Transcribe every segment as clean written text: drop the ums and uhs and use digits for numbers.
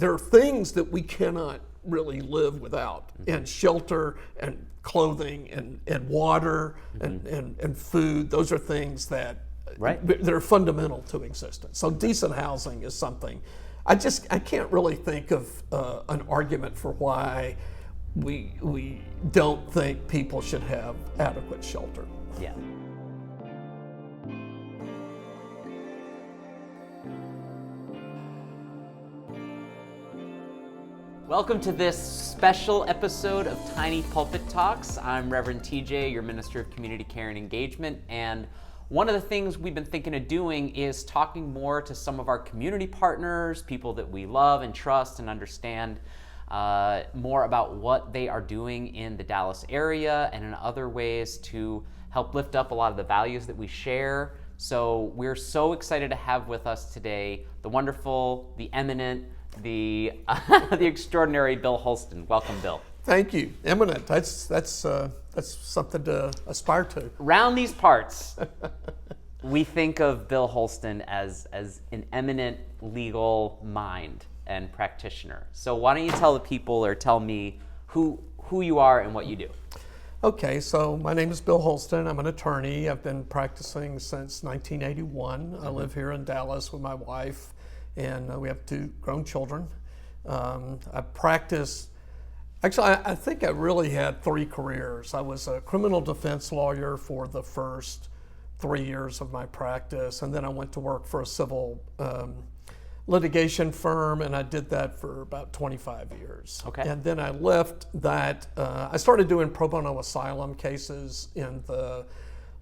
there are things that we cannot really live without, and shelter and clothing and water and food. Those are things that they're fundamental to existence. So decent housing is something. I can't really think of an argument for why we don't think people should have adequate shelter. Yeah. Welcome to this special episode of Tiny Pulpit Talks. I'm Reverend TJ, your Minister of Community Care and Engagement, and one of the things we've been thinking of doing is talking more to some of our community partners, people that we love and trust and understand more about what they are doing in the Dallas area and in other ways to help lift up a lot of the values that we share. So we're so excited to have with us today the wonderful, the eminent, the extraordinary Bill Holston. Welcome, Bill. Thank you. Eminent. That's something to aspire to. Around these parts, we think of Bill Holston as an eminent legal mind and practitioner. So why don't you tell the people, or tell me who you are and what you do? Okay, so my name is Bill Holston. I'm an attorney. I've been practicing since 1981. I live here in Dallas with my wife, and we have 2 grown children. I practiced, actually, I think I really had 3 careers. I was a criminal defense lawyer for the first 3 years of my practice, and then I went to work for a civil litigation firm, and I did that for about 25 years. Okay. And then I left that. I started doing pro bono asylum cases in the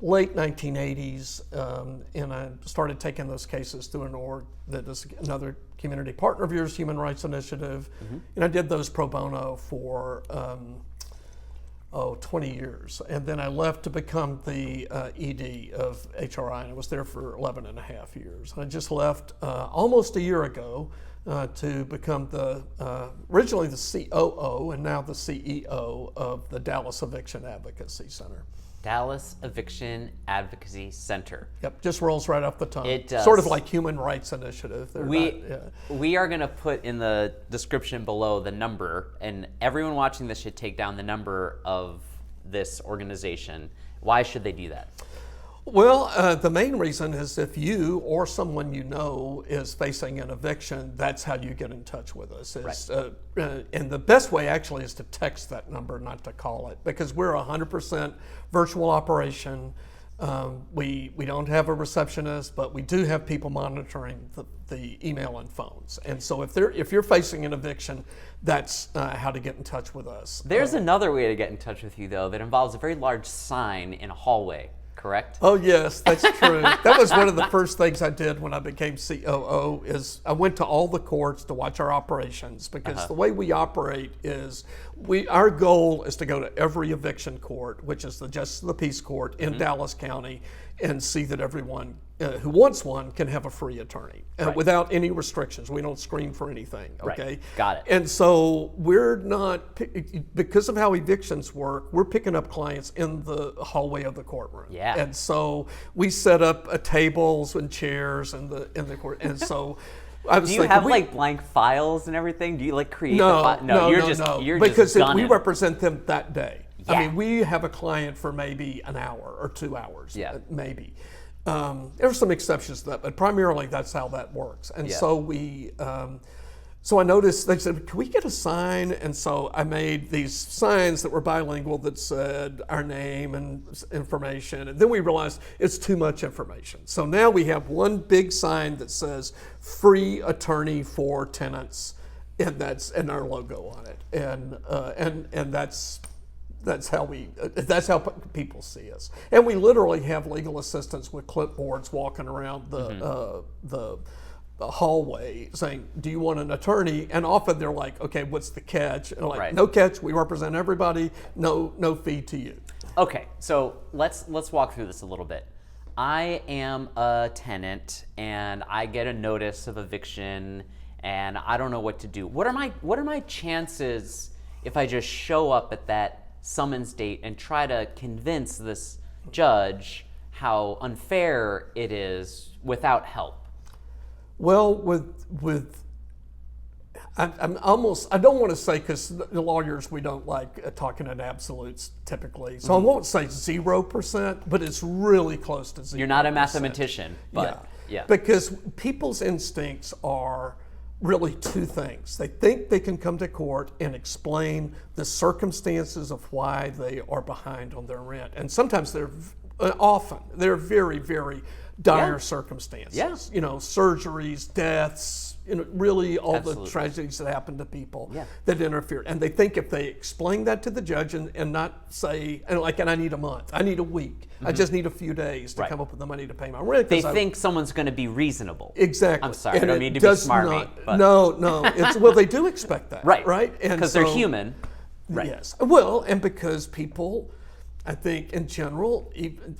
late 1980s, and I started taking those cases through an org that is another community partner of yours, Human Rights Initiative, and I did those pro bono for 20 years. And then I left to become the ED of HRI, and I was there for 11 and a half years. And I just left almost a year ago to become originally the COO and now the CEO of the Dallas Eviction Advocacy Center. Dallas Eviction Advocacy Center. Yep, just rolls right off the tongue. It does. Sort of like Human Rights Initiative. We are going to put in the description below the number, and everyone watching this should take down the number of this organization. Why should they do that? Well, the main reason is if you or someone you know is facing an eviction, that's how you get in touch with us. And the best way actually is to text that number, not to call it, because we're a 100% virtual operation. We don't have a receptionist, but we do have people monitoring the email and phones. And so if you're facing an eviction, that's how to get in touch with us. There's another way to get in touch with you, though, that involves a very large sign in a hallway. Correct? Oh yes, that's true. That was one of the first things I did when I became COO. Is I went to all the courts to watch our operations, because the way we operate is our goal is to go to every eviction court, which is the Justice of the Peace Court in Dallas County, and see that everyone who wants one can have a free attorney without any restrictions. We don't screen for anything. Okay, right. Got it. And so we're not, because of how evictions work, we're picking up clients in the hallway of the courtroom. Yeah. And so we set up tables and chairs in the court, and so. I was Do you have like blank files and everything? Do you like create? No, you're because just we represent them that day. Yeah. I mean, we have a client for maybe an hour or 2 hours, maybe. There are some exceptions to that, but primarily that's how that works. And so so I noticed, they said, can we get a sign? And so I made these signs that were bilingual that said our name and information. And then we realized it's too much information. So now we have one big sign that says free attorney for tenants, and our logo on it. And that's how people see us. And we literally have legal assistants with clipboards walking around the hallway saying, do you want an attorney? And often they're like, okay, what's the catch? And I'm like, no catch, we represent everybody, no fee to you. Okay, so let's walk through this a little bit. I am a tenant and I get a notice of eviction and I don't know what to do. What are my chances if I just show up at that summons date and try to convince this judge how unfair it is without help? Well, I don't want to say, because the lawyers, we don't like talking in absolutes typically. So I won't say 0%, but it's really close to 0%. You're not a mathematician, but yeah. Because people's instincts are really two things. They think they can come to court and explain the circumstances of why they are behind on their rent. And sometimes they're very, very dire circumstances. Yeah. Surgeries, deaths, really all the tragedies that happen to people that interfere. And they think if they explain that to the judge and not say, and I need a month, I need a week, I just need a few days to come up with the money to pay my rent. They think someone's going to be reasonable. Exactly. I'm sorry, I don't mean to be smarmy. But. No. Well, they do expect that. Right? Because they're human. Right. Yes. Well, and because people, I think in general,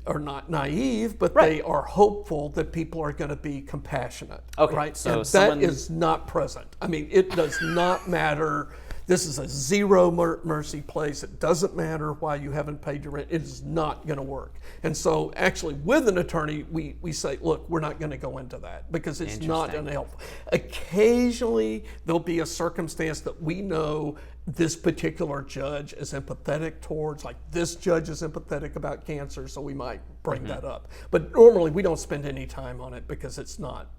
are not naive, but they are hopeful that people are going to be compassionate. Okay. Right? So and that is not present. I mean, it does not matter. This is a zero mercy place. It doesn't matter why you haven't paid your rent. It is not going to work. And so actually with an attorney, we say, look, we're not going to go into that because it's not going to help. Occasionally, there'll be a circumstance that we know this particular judge is empathetic towards, like this judge is empathetic about cancer, so we might bring that up. But normally we don't spend any time on it because it's not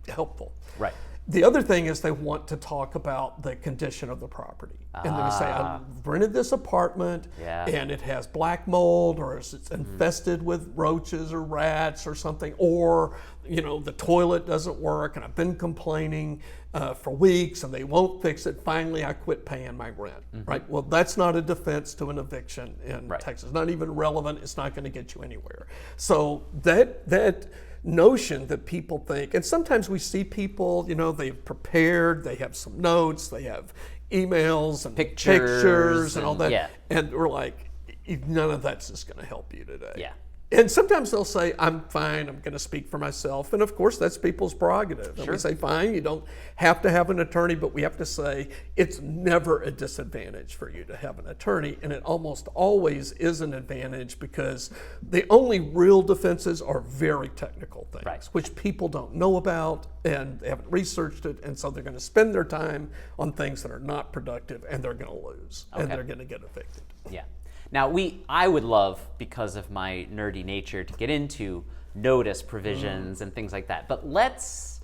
helpful. Right. The other thing is they want to talk about the condition of the property. And they say, I rented this apartment and it has black mold, or it's infested with roaches or rats or something, or the toilet doesn't work and I've been complaining for weeks and they won't fix it. Finally, I quit paying my rent, right? Well, that's not a defense to an eviction in Texas. Not even relevant. It's not going to get you anywhere. So that notion that people think, and sometimes we see people, they've prepared, they have some notes, they have emails and pictures and all that, and we're like, none of that's just going to help you today. Yeah. And sometimes they'll say, I'm fine, I'm going to speak for myself. And of course, that's people's prerogative. And we say, fine, you don't have to have an attorney, but we have to say it's never a disadvantage for you to have an attorney. And it almost always is an advantage because the only real defenses are very technical things, which people don't know about and they haven't researched it. And so they're going to spend their time on things that are not productive and they're going to lose and they're going to get evicted. Yeah. Now, I would love, because of my nerdy nature, to get into notice provisions and things like that. But let's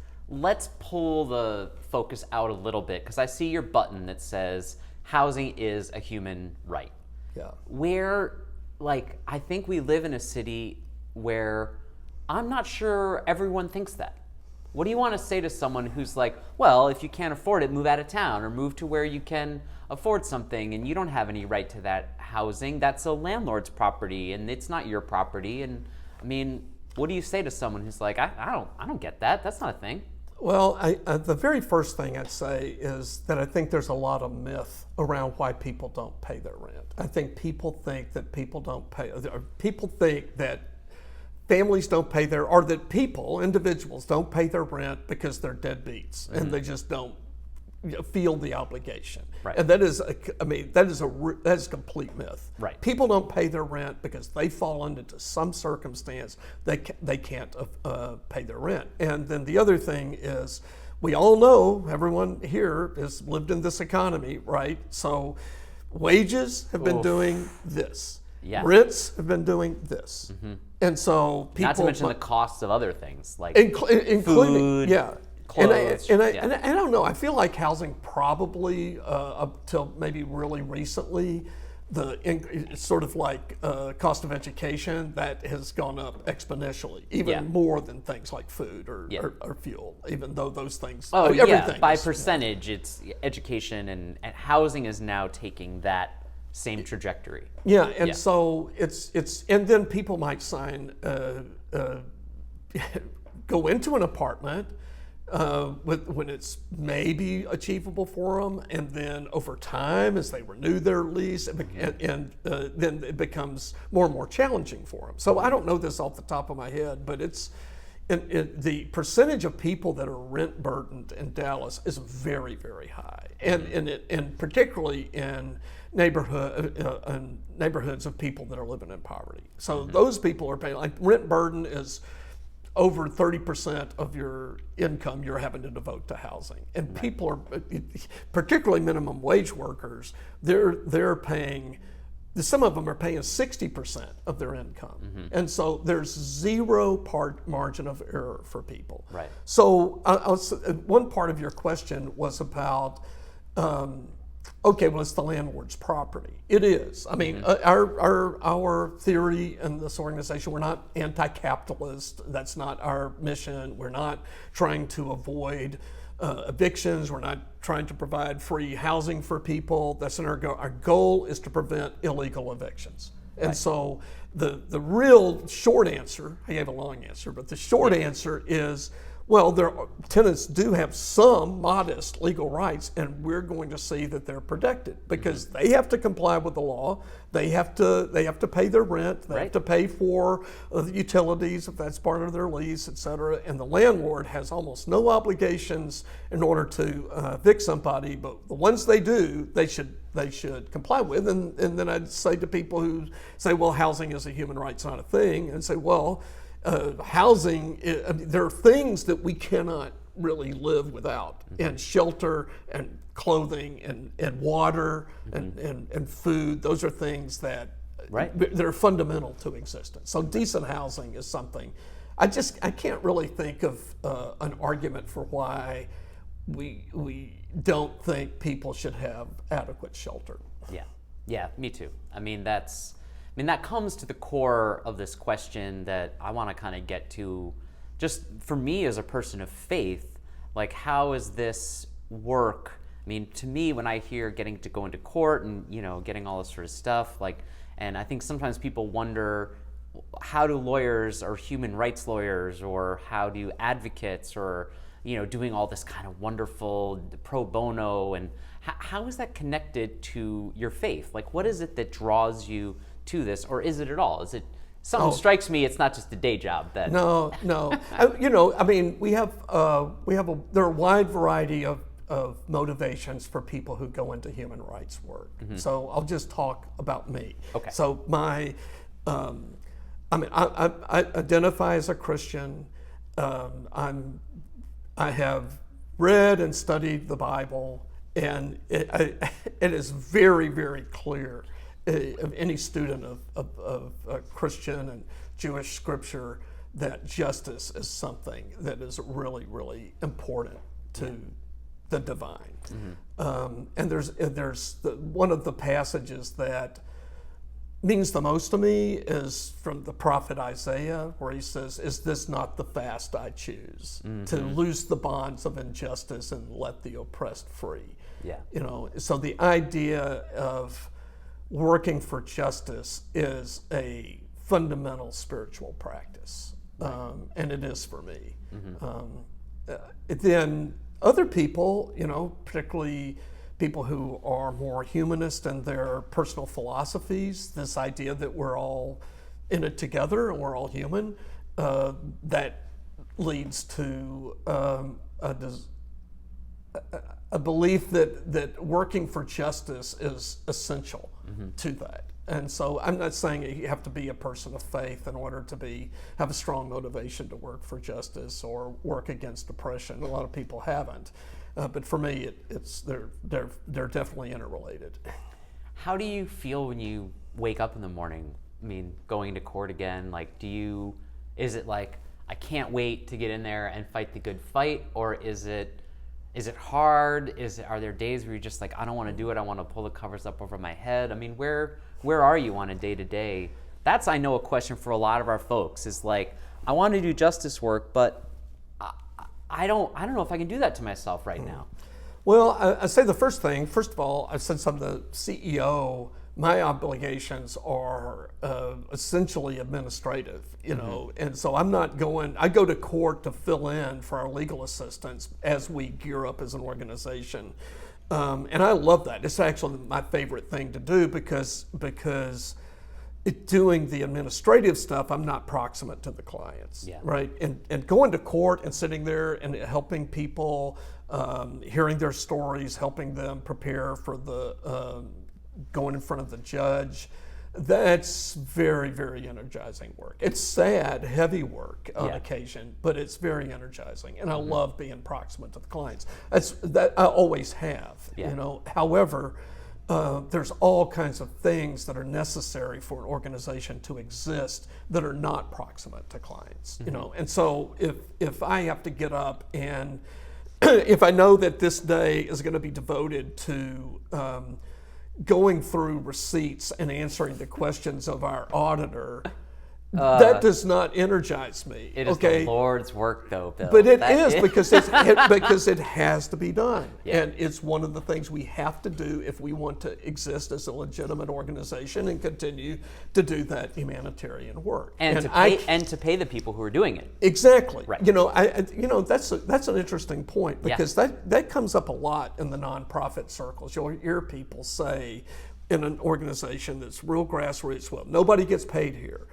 pull the focus out a little bit, because I see your button that says housing is a human right. Yeah. Where, I think we live in a city where I'm not sure everyone thinks that. What do you want to say to someone who's like, well, if you can't afford it, move out of town or move to where you can afford something and you don't have any right to that housing? That's a landlord's property and it's not your property. And I mean, what do you say to someone who's like, I don't get that. That's not a thing. Well, the very first thing I'd say is that I think there's a lot of myth around why people don't pay their rent. I think people think that people think that families don't pay or that individuals don't pay their rent because they're deadbeats and they just don't feel the obligation. Right. And that is a complete myth. Right. People don't pay their rent because they fall into some circumstance they can't pay their rent. And then the other thing is, we all know, everyone here has lived in this economy, right? So wages have been doing this. Yeah. Rents have been doing this. And so people... Not to mention the costs of other things, like including food, clothes. And I don't know, I feel like housing probably, up till maybe really recently, it's sort of like cost of education, that has gone up exponentially, even more than things like food or fuel, even though those things, everything. By percentage, it's education and housing is now taking that same trajectory. So it's and then people might sign go into an apartment when it's maybe achievable for them, and then over time as they renew their lease and then it becomes more and more challenging for them. So I don't know this off the top of my head, but the percentage of people that are rent burdened in Dallas is very, very high, and particularly in neighborhoods of people that are living in poverty. So those people are paying, like rent burden is over 30% of your income you're having to devote to housing. And people are, particularly minimum wage workers, they're paying, some of them are paying 60% of their income. And so there's zero margin of error for people. Right. So one part of your question was about, okay, well, it's the landlord's property. It is. I mean, our theory in this organization, we're not anti-capitalist. That's not our mission. We're not trying to avoid evictions. We're not trying to provide free housing for people. That's not our goal. Our goal is to prevent illegal evictions. And so the real short answer, I gave a long answer, but the short answer is, well, tenants do have some modest legal rights, and we're going to see that they're protected because they have to comply with the law. They have to pay their rent. They have to pay for the utilities if that's part of their lease, et cetera. And the landlord has almost no obligations in order to evict somebody, but the ones they do, they should comply with. And then I'd say to people who say, well, housing is a human right, it's not a thing, and say, well, housing, there are things that we cannot really live without, and shelter and clothing and water and food. Those are things that they're fundamental to existence. So decent housing is something. I can't really think of an argument for why we don't think people should have adequate shelter. Yeah, me too. I mean, that comes to the core of this question that I want to kind of get to, just for me as a person of faith, like how is this work? I mean, to me, when I hear getting to go into court and, getting all this sort of stuff, and I think sometimes people wonder, how do lawyers or human rights lawyers or how do advocates or, doing all this kind of wonderful pro bono, and how is that connected to your faith? Like, what is it that draws you to this, or is it at all? Is it something strikes me? It's not just a day job. That no. I mean, there are a wide variety of motivations for people who go into human rights work. So I'll just talk about me. Okay. So I identify as a Christian. I have read and studied the Bible, and it is very, very clear of any student of Christian and Jewish scripture that justice is something that is really, really important to the divine. And there's one of the passages that means the most to me is from the prophet Isaiah, where he says, "Is this not the fast I choose, to loose the bonds of injustice and let the oppressed free?" So the idea of working for justice is a fundamental spiritual practice, and it is for me. Then other people, particularly people who are more humanist in their personal philosophies, this idea that we're all in it together and we're all human, that leads to a belief that working for justice is essential to that. And so I'm not saying you have to be a person of faith in order to have a strong motivation to work for justice or work against oppression. A lot of people haven't. But for me, they're definitely interrelated. How do you feel when you wake up in the morning? I mean, going into court again, is it like, I can't wait to get in there and fight the good fight? Or is it hard? Are there days where you're just like, I don't want to do it, I want to pull the covers up over my head? I mean, where are you on a day-to-day? That's, I know, a question for a lot of our folks, is like, I want to do justice work, but I don't know if I can do that to myself right now. Well, I say first of all, since I'm the CEO, my obligations are essentially administrative, and so I go to court to fill in for our legal assistants as we gear up as an organization. And I love that. It's actually my favorite thing to do because doing the administrative stuff, I'm not proximate to the clients, right? And going to court and sitting there and helping people, hearing their stories, helping them prepare for the going in front of the judge, That's very, very energizing work. It's sad, heavy work on occasion, but it's very energizing, and I love being proximate to the clients. That I always have, you know. However, there's all kinds of things that are necessary for an organization to exist that are not proximate to clients, you know. And so if I have to get up and if I know that this day is going to be devoted to going through receipts and answering the questions of our auditor, that does not energize me. It is the Lord's work, though, Bill. But it is because because it has to be done, and it's one of the things we have to do if we want to exist as a legitimate organization and continue to do that humanitarian work. And to pay the people who are doing it. Exactly. Right. You know, that's an interesting point, because that comes up a lot in the nonprofit circles. You'll hear people say in an organization that's real grassroots, well, nobody gets paid here.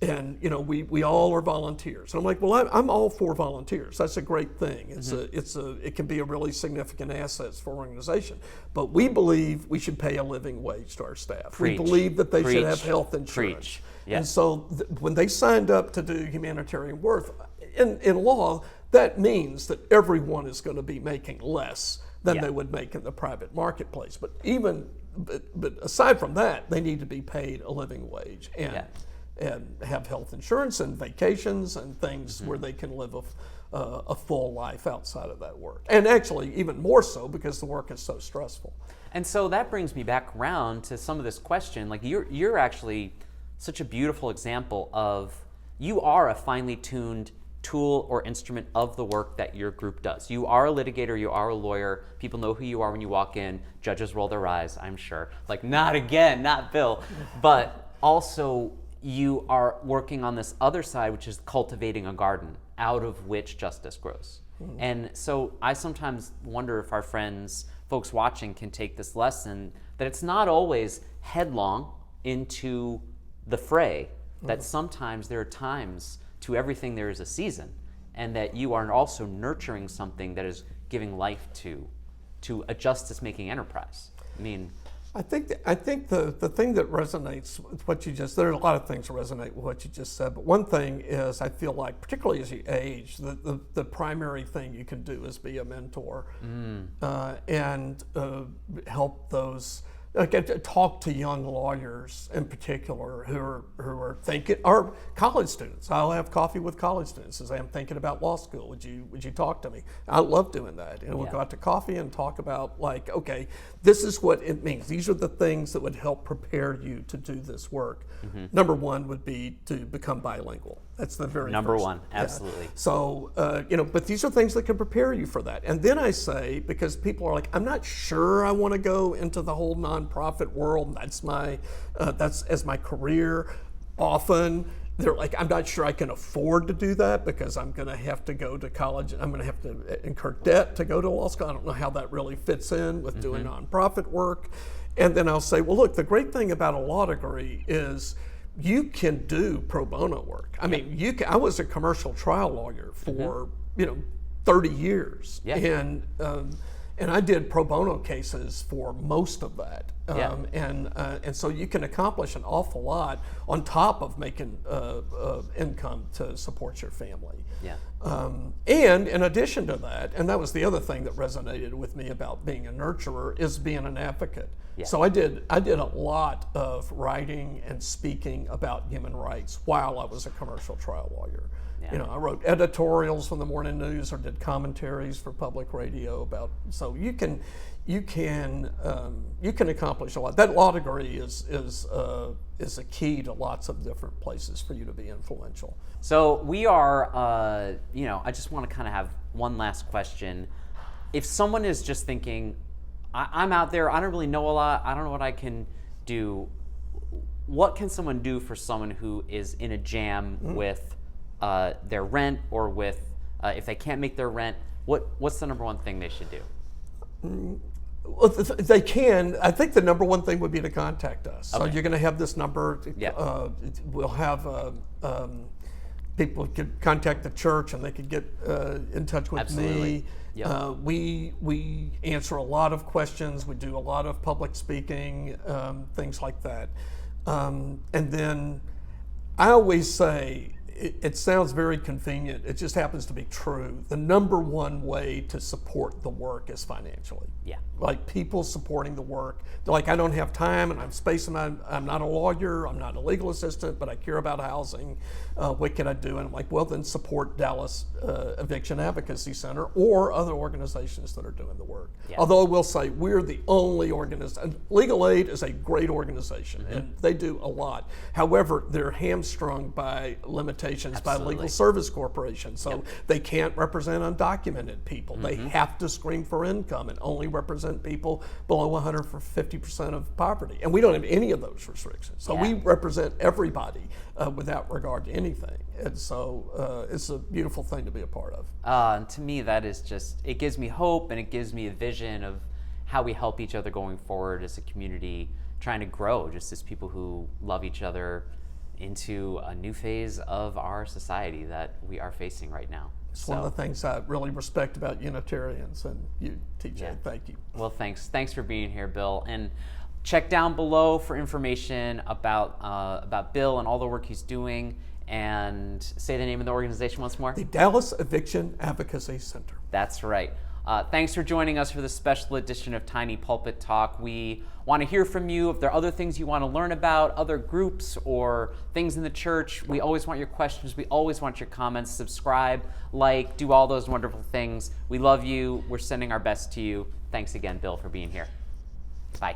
And you know, we all are volunteers. And I'm like, well, I'm all for volunteers. That's a great thing. It can be a really significant asset for an organization. But we believe we should pay a living wage to our staff. Preach. We believe that they should have health insurance. Preach. Yeah. And so when they signed up to do humanitarian work, in law, that means that everyone is going to be making less than they would make in the private marketplace. But aside from that, they need to be paid a living wage and have health insurance and vacations and things where they can live a full life outside of that work. And actually even more so because the work is so stressful. And so that brings me back around to some of this question. Like you're actually such a beautiful example of, you are a finely tuned tool or instrument of the work that your group does. You are a litigator, you are a lawyer, people know who you are when you walk in, judges roll their eyes, I'm sure. Like, not again, not Bill. But also, you are working on this other side, which is cultivating a garden out of which justice grows. And so I sometimes wonder if our friends, folks watching, can take this lesson that it's not always headlong into the fray, that sometimes there are times to everything there is a season, and that you are also nurturing something that is giving life to a justice-making enterprise. I mean, I think the thing that resonates with what you just, there are a lot of things that resonate with what you just said, but one thing is, I feel like, particularly as you age, the primary thing you can do is be a mentor and help those, talk to young lawyers in particular who are thinking, or college students. I'll have coffee with college students as I'm thinking about law school. Would you talk to me? I love doing that. And we'll go out to coffee and talk about, like, okay, this is what it means. These are the things that would help prepare you to do this work. Number one would be to become bilingual. That's the very number first. one, absolutely. So, but these are things that can prepare you for that. And then I say, because people are like, I'm not sure I want to go into the whole nonprofit world. That's as my career. Often they're like, I'm not sure I can afford to do that because I'm going to have to go to college. I'm going to have to incur debt to go to law school. I don't know how that really fits in with doing nonprofit work. And then I'll say, well, look, the great thing about a law degree is you can do pro bono work. I mean, I was a commercial trial lawyer for 30 years, and I did pro bono cases for most of that. And so you can accomplish an awful lot on top of making income to support your family. And in addition to that, and that was the other thing that resonated with me about being a nurturer, is being an advocate. So I did a lot of writing and speaking about human rights while I was a commercial trial lawyer. I wrote editorials from the morning news or did commentaries for public radio about. So you can accomplish a lot. That law degree is a key to lots of different places for you to be influential. So we are, I just want to kind of have one last question. If someone is just thinking, I'm out there, I don't really know a lot, I don't know what I can do, what can someone do for someone who is in a jam with their rent, or with, if they can't make their rent, what's the number one thing they should do? Well, they can. I think the number one thing would be to contact us. So you're going to have this number. We'll have people could contact the church and they could get in touch with me. We answer a lot of questions. We do a lot of public speaking, things like that. And then I always say, it sounds very convenient, it just happens to be true. The number one way to support the work is financially. Yeah. Like people supporting the work. They're like, I don't have time and I'm spacing, I'm not a lawyer, I'm not a legal assistant, but I care about housing. What can I do? And I'm like, well, then support Dallas Eviction Advocacy Center or other organizations that are doing the work. Yeah. Although I will say, we're the only organization. Legal Aid is a great organization, and they do a lot. However, they're hamstrung by limitations by Legal Service Corporation. So they can't represent undocumented people. They have to screen for income and only represent people below 150% of poverty. And we don't have any of those restrictions. So we represent everybody without regard to anything. And so it's a beautiful thing to be a part of. To me, that is just, it gives me hope and it gives me a vision of how we help each other going forward as a community, trying to grow just as people who love each other into a new phase of our society that we are facing right now. It's one of the things I really respect about Unitarians and you, TJ. Yeah. Thank you. Well, thanks. Thanks for being here, Bill. And check down below for information about Bill and all the work he's doing. And say the name of the organization once more. The Dallas Eviction Advocacy Center. That's right. Thanks for joining us for this special edition of Tiny Pulpit Talk. We want to hear from you. If there are other things you want to learn about, other groups or things in the church, we always want your questions. We always want your comments. Subscribe, like, do all those wonderful things. We love you. We're sending our best to you. Thanks again, Bill, for being here. Bye.